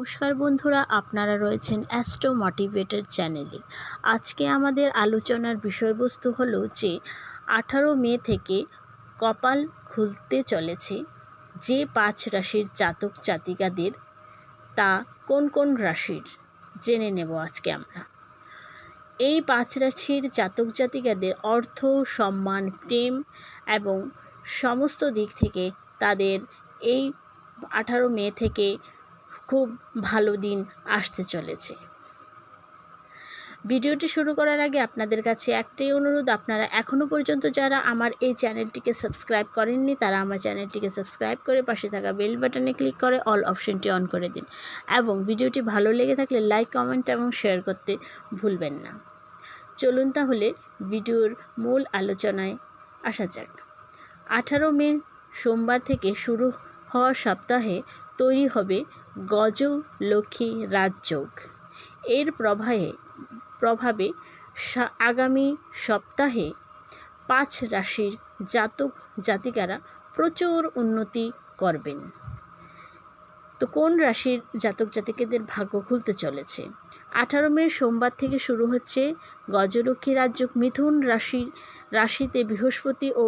নমস্কার বন্ধুরা, আপনারা রয়েছেন অ্যাস্ট্রো মোটিভেটেড চ্যানেলে। আজকে আমাদের আলোচনার বিষয়বস্তু হলো যে 18 মে থেকে কপাল খুলতে চলেছে যে 5 রাশির জাতক জাতিকাদের, তা কোন কোন রাশির জেনে নেব আজকে আমরা। এই 5 রাশির জাতক জাতিকাদের অর্থ, সম্মান, প্রেম এবং সমস্ত দিক থেকে তাদের এই 18 মে থেকে খুব ভালো দিন আসতে চলেছে। ভিডিওটি শুরু করার আগে আপনাদের কাছে একটাই অনুরোধ, আপনারা এখনও পর্যন্ত যারা আমার এই চ্যানেলটিকে সাবস্ক্রাইব করেননি তারা আমার চ্যানেলটিকে সাবস্ক্রাইব করে পাশে থাকা বেল বাটনে ক্লিক করে অল অপশনটি অন করে দিন এবং ভিডিওটি ভালো লেগে থাকলে লাইক, কমেন্ট এবং শেয়ার করতে ভুলবেন না। চলুন তাহলে ভিডিওর মূল আলোচনায় আসা যাক। 18 মে সোমবার থেকে শুরু হওয়া সপ্তাহে তৈরি হবে গজলক্ষ্মী রাজযোগ। এর প্রভাবে আগামী সপ্তাহে 5 রাশির জাতক জাতিকারা প্রচুর উন্নতি করবেন। তো কোন রাশির জাতক জাতিকাদের ভাগ্য খুলতে চলেছে? 18 মে সোমবার থেকে শুরু হচ্ছে গজলক্ষ্মী রাজযোগ। মিথুন রাশিতে বৃহস্পতি ও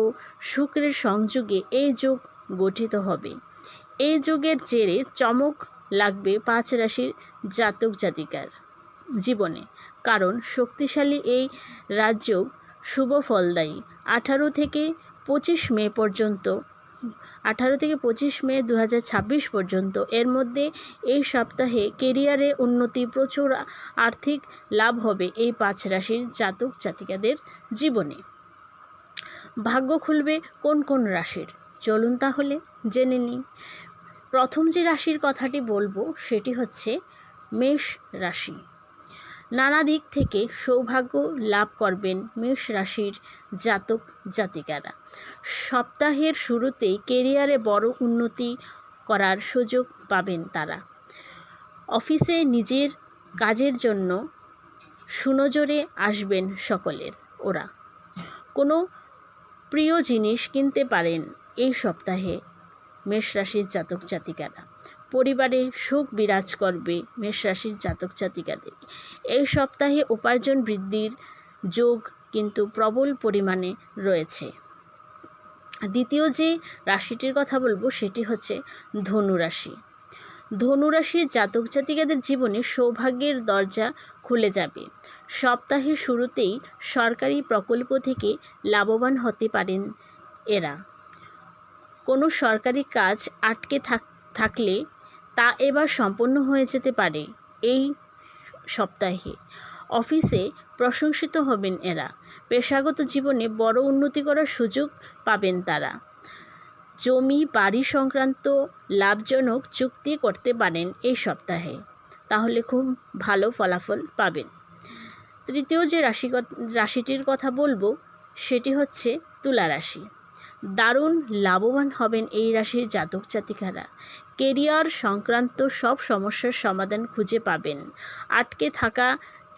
শুক্রের সংযোগে এই যোগ গঠিত হবে। এই যোগের জেরে চমক লাগবে 5 রাশির জাতক জাতিকার জীবনে, কারণ শক্তিশালী এই রাজযোগ শুভ ফলদায়ী। 18 থেকে 25 মে 2026 পর্যন্ত এর মধ্যে এই সপ্তাহে কেরিয়ারে উন্নতি, প্রচুর আর্থিক লাভ হবে এই 5 রাশির জাতক জাতিকাদের জীবনে। ভাগ্য খুলবে কোন কোন রাশির? চলুন তাহলে জেনে নিই। প্রথম যে রাশির কথাটি বলবো সেটি হচ্ছে মেষ রাশি। নানা দিক থেকে সৌভাগ্য লাভ করবেন মেষ রাশির জাতক জাতিকারা। সপ্তাহের শুরুতেই কেরিয়ারে বড় উন্নতি করার সুযোগ পাবেন তারা। অফিসে নিজের কাজের জন্য সুনজরে আসবেন সকলের ওরা। কোনো প্রিয় জিনিস কিনতে পারেন এই সপ্তাহে মেষ রাশির জাতক জাতিকারা। পরিবারে সুখ বিরাজ করবে মেষ রাশির জাতক জাতিকাদের। এই সপ্তাহে উপার্জন বৃদ্ধির যোগ কিন্তু প্রবল পরিমাণে রয়েছে। দ্বিতীয় যে রাশিটির কথা বলবো সেটি হচ্ছে ধনু রাশি। ধনু রাশির জাতক জাতিকাদের জীবনে সৌভাগ্যের দরজা খুলে যাবে। সপ্তাহের শুরুতেই সরকারি প্রকল্প থেকে লাভবান হতে পারেন এরা। কোনো সরকারি কাজ আটকে থাকলে তা এবার সম্পন্ন হয়ে যেতে পারে এই সপ্তাহে। অফিসে প্রশংসিত হবেন এরা। পেশাগত জীবনে বড় উন্নতি করার সুযোগ পাবেন তারা। জমি বাড়ি সংক্রান্ত লাভজনক চুক্তি করতে পারেন এই সপ্তাহে, তাহলে খুব ভালো ফলাফল পাবেন। তৃতীয় যে রাশিটির কথা বলবো সেটি হচ্ছে তুলা রাশি। দারুণ লাভবান হবেন এই রাশির জাতক জাতিকারা। কেরিয়ার সংক্রান্ত সব সমস্যার সমাধান খুঁজে পাবেন। আটকে থাকা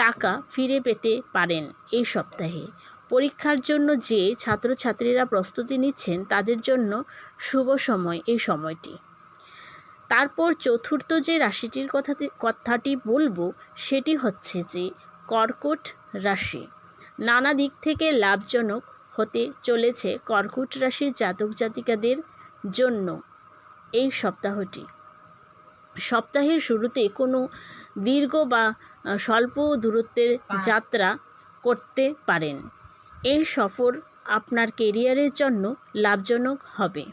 টাকা ফিরে পেতে পারেন এই সপ্তাহে। পরীক্ষার জন্য যে ছাত্রছাত্রীরা প্রস্তুতি নিচ্ছেন তাদের জন্য শুভ সময় এই সময়টি। তারপর চতুর্থ যে রাশিটির কথাটি বলবো সেটি হচ্ছে যে কর্কট রাশি। নানা দিক থেকে লাভজনক হতে চলেছে কর্কট রাশির জাতক জাতিকাদের জন্য এই সপ্তাহটি। সপ্তাহের শুরুতে কোনো দীর্ঘ বা স্বল্প দূরত্বের যাত্রা করতে পারেন। এই সফর আপনার কেরিয়ারের জন্য লাভজনক হবে।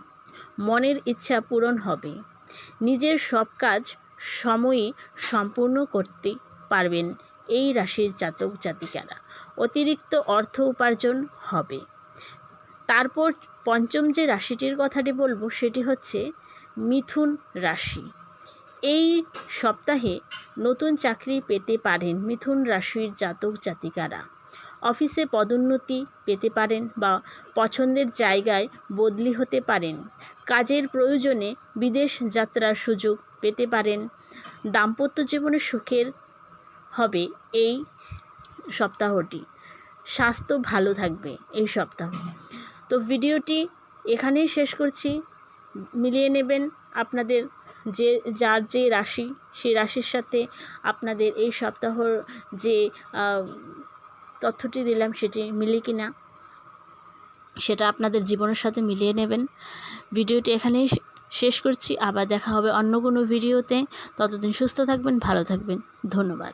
মনের ইচ্ছা পূরণ হবে। নিজের সব কাজ সময়ে সম্পূর্ণ করতে পারবেন এই রাশির জাতক জাতিকারা। অতিরিক্ত অর্থ উপার্জন হবে। তারপর পঞ্চম যে রাশিটির কথাটি বলবো সেটি হচ্ছে মিথুন রাশি। এই সপ্তাহে নতুন চাকরি পেতে পারেন মিথুন রাশির জাতক জাতিকারা। অফিসে পদোন্নতি পেতে পারেন বা পছন্দের জায়গায় বদলি হতে পারেন। কাজের প্রয়োজনে বিদেশ যাত্রার সুযোগ পেতে পারেন। দাম্পত্য জীবনে সুখের হবে এই সপ্তাহটি। স্বাস্থ্য ভালো থাকবে এই সপ্তাহ। তো ভিডিওটি এখানেই শেষ করছি। মিলিয়ে নেবেন আপনাদের যে যার যে রাশি, সেই রাশির সাথে আপনাদের এই সপ্তাহর যে তথ্যটি দিলাম সেটি মিলে কিনা সেটা আপনাদের জীবনের সাথে মিলিয়ে নেবেন। ভিডিওটি এখানেই শেষ করছি। আবার দেখা হবে অন্য কোনো ভিডিওতে। ততদিন সুস্থ থাকবেন, ভালো থাকবেন। ধন্যবাদ।